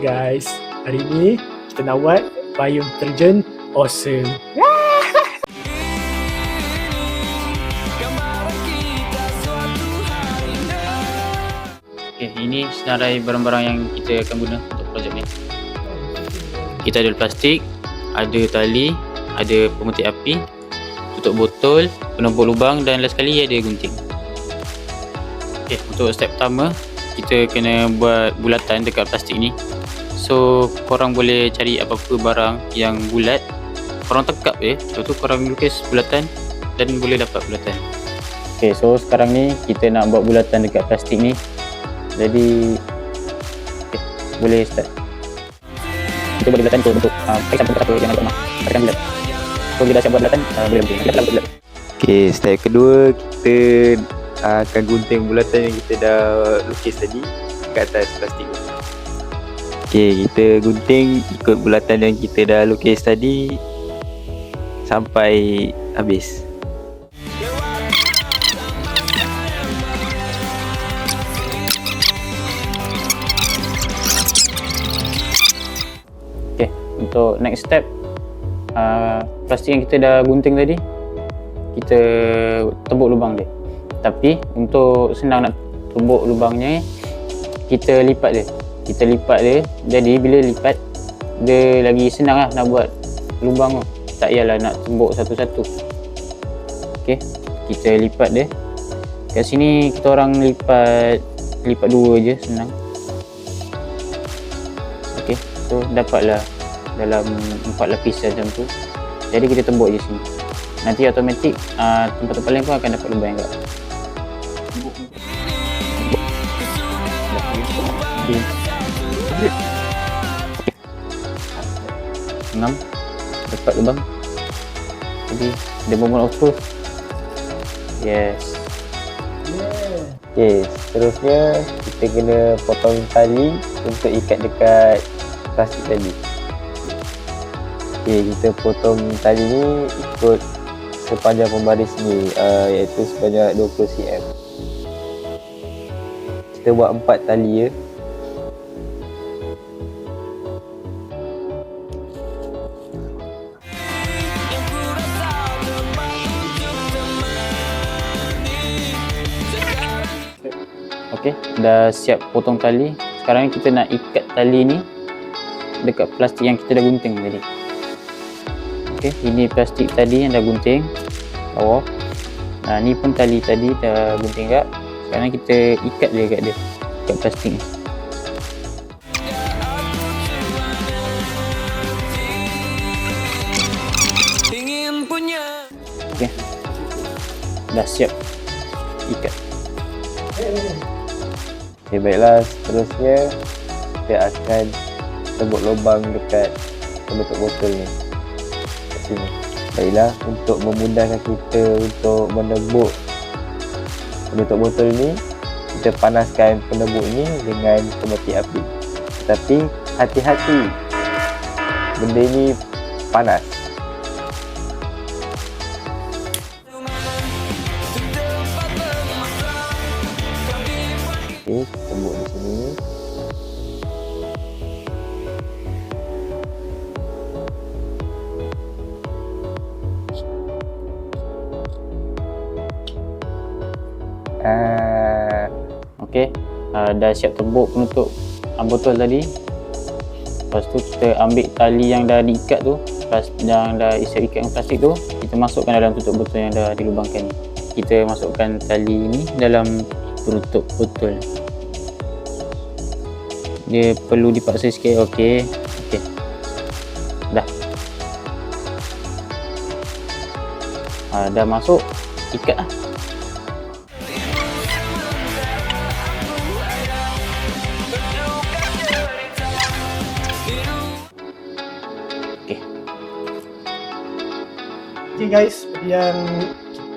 guys, hari ni kita nak buat payung terjun awesome. Okay, ini senarai barang-barang yang kita akan guna untuk projek ni. Kita ada plastik, ada tali, ada pemetik api, tutup botol, penumbuk lubang dan last sekali ada gunting. Okay, untuk step pertama kita kena buat bulatan dekat plastik ni. So korang boleh cari apa-apa barang yang bulat, korang tekap je, lepas tu korang lukis bulatan dan boleh dapat bulatan. Okay, so sekarang ni kita nak buat bulatan dekat plastik ni. Jadi okay, boleh start. Kita buat bulatan untuk bentuk pakai sampul atau yang ada rumah. Pakai bulat. So bila dah siap buat bulatan, boleh gunting. Kita buat bulat. Okay, step kedua kita akan gunting bulatan yang kita dah lukis tadi kat atas plastik tu. Okay, kita gunting ikut bulatan yang kita dah lukis tadi sampai habis. Okay, untuk next step, plastik yang kita dah gunting tadi kita tembuk lubang dia. Tapi untuk senang nak tembuk lubangnya, kita lipat dia. Jadi bila lipat dia lagi senang lah nak buat lubang tu. Tak payahlah nak tembuk satu-satu. Okay, kita lipat dia. Kat sini kita orang lipat dua je, senang. Okay, so dapatlah dalam 4 lapisan macam tu. Jadi kita tembuk je sini. Nanti automatik tempat-tempat lain pun akan dapat lubang juga. Enam dapat lubang. Jadi the moment of truth. Yes. Okay, seterusnya kita kena potong tali untuk ikat dekat plastik tadi. Okay, kita potong tali ni ikut sepanjang pembaris ni, iaitu sebanyak 20 cm. Kita buat 4 tali ya. Okay, dah siap potong tali. Sekarang ni kita nak ikat tali ni dekat plastik yang kita dah gunting tadi. Okay, ini plastik tadi yang dah gunting bawah. Nah, ni pun tali tadi dah gunting kat. Sekarang kita ikat dia kat plastik ni. Okay, dah siap ikat. Okay, baiklah, seterusnya kita akan tembuk lubang dekat penutup botol ni kat sini. Baiklah, untuk memudahkan kita untuk menembuk penutup botol ni, kita panaskan penembuk ni dengan pemetik api. Tetapi hati-hati, benda ni panas. Okay, tembuk di sini. Okay, dah siap tembuk penutup botol tadi. Lepas tu kita ambil tali yang dah diikat tu, yang dah siap ikat dengan plastik tu, kita masukkan dalam tutup botol yang dah dilubangkan. Kita masukkan tali ni dalam penutup botol. Dia perlu dipaksa sikit. Okay, dah. Dah masuk, ikat lah. Okay guys, seperti yang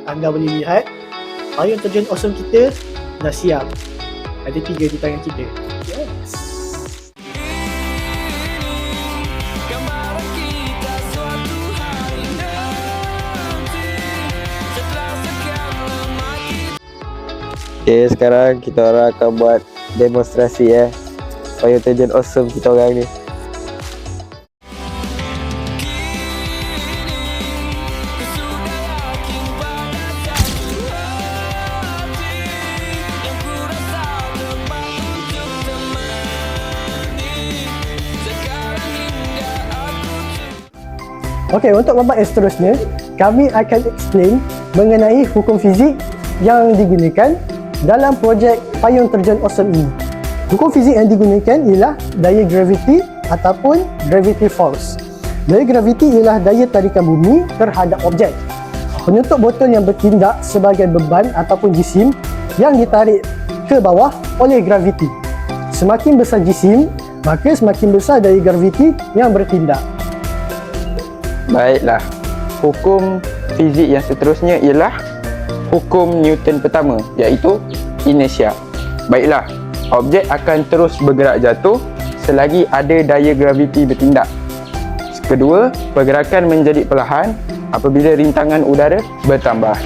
anda boleh lihat, payung terjun awesome kita dah siap. Ada 3 di tangan kita. Yes. Okay, sekarang kita orang akan buat demonstrasi payung terjun awesome kita orang ni. Okey, untuk babak yang seterusnya, kami akan explain mengenai hukum fizik yang digunakan dalam projek payung terjun awesome ini. Hukum fizik yang digunakan ialah daya graviti ataupun gravity force. Daya graviti ialah daya tarikan bumi terhadap objek. Penutup botol yang bertindak sebagai beban ataupun jisim yang ditarik ke bawah oleh graviti. Semakin besar jisim, maka semakin besar daya graviti yang bertindak. Baiklah, hukum fizik yang seterusnya ialah hukum Newton pertama, iaitu inersia. Baiklah, objek akan terus bergerak jatuh selagi ada daya graviti bertindak. Kedua, pergerakan menjadi perlahan apabila rintangan udara bertambah.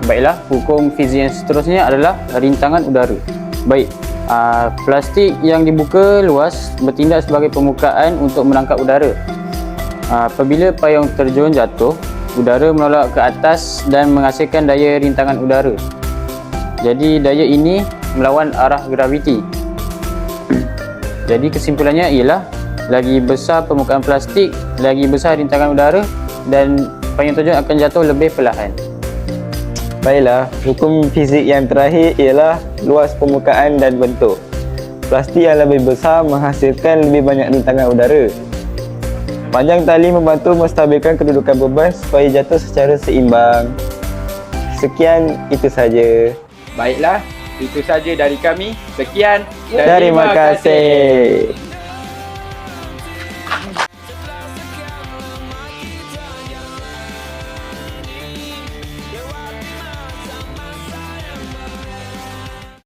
Baiklah, hukum fizik yang seterusnya adalah rintangan udara. Baik, plastik yang dibuka luas bertindak sebagai permukaan untuk menangkap udara. Apabila payung terjun jatuh, udara menolak ke atas dan menghasilkan daya rintangan udara. Jadi daya ini melawan arah graviti. Jadi kesimpulannya ialah lagi besar permukaan plastik, lagi besar rintangan udara dan payung terjun akan jatuh lebih perlahan. Baiklah, hukum fizik yang terakhir ialah luas permukaan dan bentuk. Plastik yang lebih besar menghasilkan lebih banyak rintangan udara. Panjang tali membantu menstabilkan kedudukan beban supaya jatuh secara seimbang. Sekian, itu saja. Baiklah, itu saja dari kami. Sekian. Terima kasih.